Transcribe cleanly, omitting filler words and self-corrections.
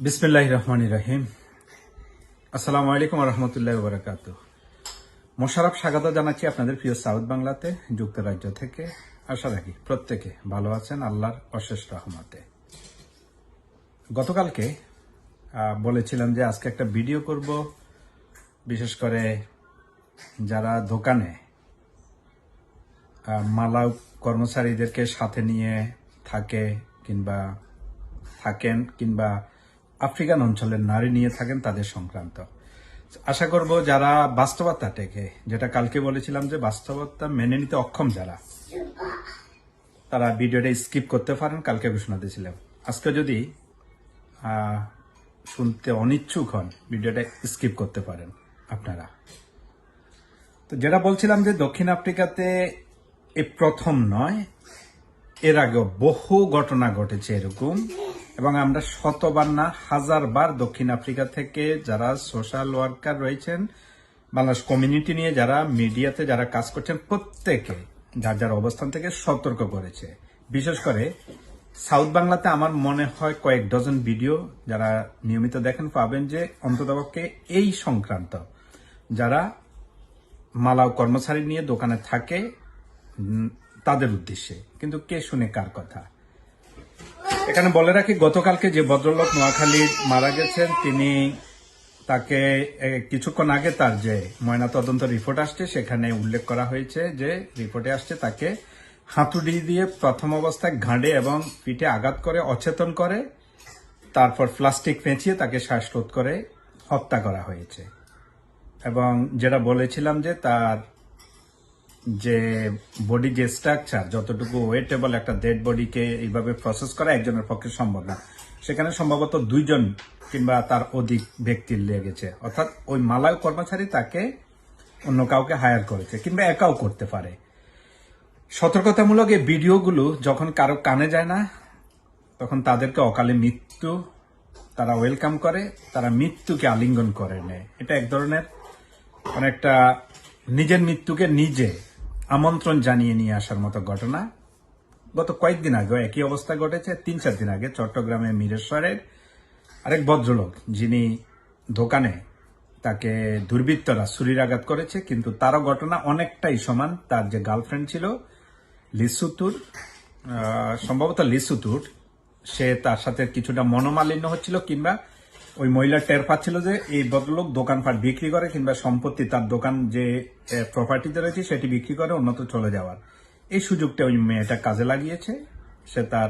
বিসমিল্লাহির রহমানির রহিম। আসসালামু আলাইকুম ওয়া রাহমাতুল্লাহি ওয়া বারাকাতুহু। মোশাররফ স্বাগত জানাচ্ছি আপনাদের প্রিয় সাউথ বাংলাতে, যুক্তরাজ্য থেকে। আশা রাখি প্রত্যেকে ভালো আছেন আল্লাহর অশেষ রহমতে। গতকালকে বলেছিলাম যে আজকে একটা ভিডিও করব, বিশেষ করে যারা দোকানে মালাউ কর্মচারীদেরকে সাথে নিয়ে থাকেন কিংবা আফ্রিকান অঞ্চলের নারী নিয়ে থাকেন তাদের সংক্রান্ত। আশা করব যারা বাস্তবতা টেকে, যেটা কালকে বলেছিলাম যে বাস্তবতা মেনে নিতে অক্ষম যারা, তারা ভিডিওটা স্কিপ করতে পারেন। কালকে ঘোষণা দিয়েছিলাম। আজকে যদি শুনতে অনিচ্ছুক হন, ভিডিওটা স্কিপ করতে পারেন আপনারা। তো যেটা বলছিলাম যে দক্ষিণ আফ্রিকাতে এ প্রথম নয়, এর আগেও বহু ঘটনা ঘটেছে এরকম, এবং আমরা শতবার না হাজারবার দক্ষিণ আফ্রিকা থেকে যারা সোশ্যাল ওয়ার্কার রয়েছেন, বাংলাদেশ কমিউনিটি নিয়ে যারা মিডিয়াতে যারা কাজ করছেন, প্রত্যেকে যার যার অবস্থান থেকে সতর্ক করেছে। বিশেষ করে সাউথ বাংলাতে আমার মনে হয় কয়েক ডজন ভিডিও যারা নিয়মিত দেখেন পাবেন, যে অন্ততপক্ষে এই সংক্রান্ত যারা মালাউ কর্মচারী নিয়ে দোকানে থাকে তাদের উদ্দেশ্যে। কিন্তু কে শুনে কার কথা। এখানে বলে রাখি, গতকালকে যে ভদ্রলোক নোয়াখালীর মারা গেছেন, তাকে কিছুক্ষণ আগে তার যে ময়নাতদন্ত রিপোর্ট আসছে সেখানে উল্লেখ করা হয়েছে, যে রিপোর্টে আসছে তাকে হাতুড়ি দিয়ে প্রথম অবস্থায় ঘাড়ে এবং পিঠে আঘাত করে অচেতন করে, তারপর প্লাস্টিক পেঁচিয়ে তাকে শ্বাসরোধ করে হত্যা করা হয়েছে। এবং যেটা বলেছিলাম যে তার যে বডি যে স্ট্রাকচার, যতটুকু ওয়েটেবল একটা ডেড বডিকে এইভাবে প্রসেস করা একজনের পক্ষে সম্ভব না। সেখানে সম্ভবত 2 জন কিংবা তার অধিক ব্যক্তির লেগেছে। অর্থাৎ ওই মালাউ কর্মচারী তাকে অন্য কাউকে হায়ার করেছে, কিংবা একাও করতে পারে। সতর্কতামূলক এই ভিডিওগুলো যখন কারো কানে যায় না, তখন তাদেরকে অকালে মৃত্যু তারা ওয়েলকাম করে, তারা মৃত্যুকে আলিঙ্গন করে নেয়। এটা এক ধরনের অনেকটা নিজের মৃত্যুকে নিজে আমন্ত্রণ জানিয়ে নিয়ে আসার মতো ঘটনা। গত কয়েকদিন আগে একই অবস্থা ঘটেছে। 3-4 দিন আগে চট্টগ্রামে মিরেশ্বরের আরেক ভদ্রলোক, যিনি দোকানে, তাকে দুর্বৃত্তরা ছুরির আঘাত করেছে। কিন্তু তারও ঘটনা অনেকটাই সমান। তার যে গার্লফ্রেন্ড ছিল লিসুতুর, সম্ভবত লিসুতুর, সে তার সাথে কিছুটা মনোমালিন্য হচ্ছিল, কিংবা ওই মহিলা টের পাচ্ছিল যে এই ভদ্রলোক দোকানপাট বিক্রি করে, কিংবা সম্পত্তি তার দোকান যে প্রপার্টিতে রয়েছে সেটি বিক্রি করে অন্যত্র চলে যাওয়ার। এই সুযোগটা ওই মেয়েটা কাজে লাগিয়েছে। সে তার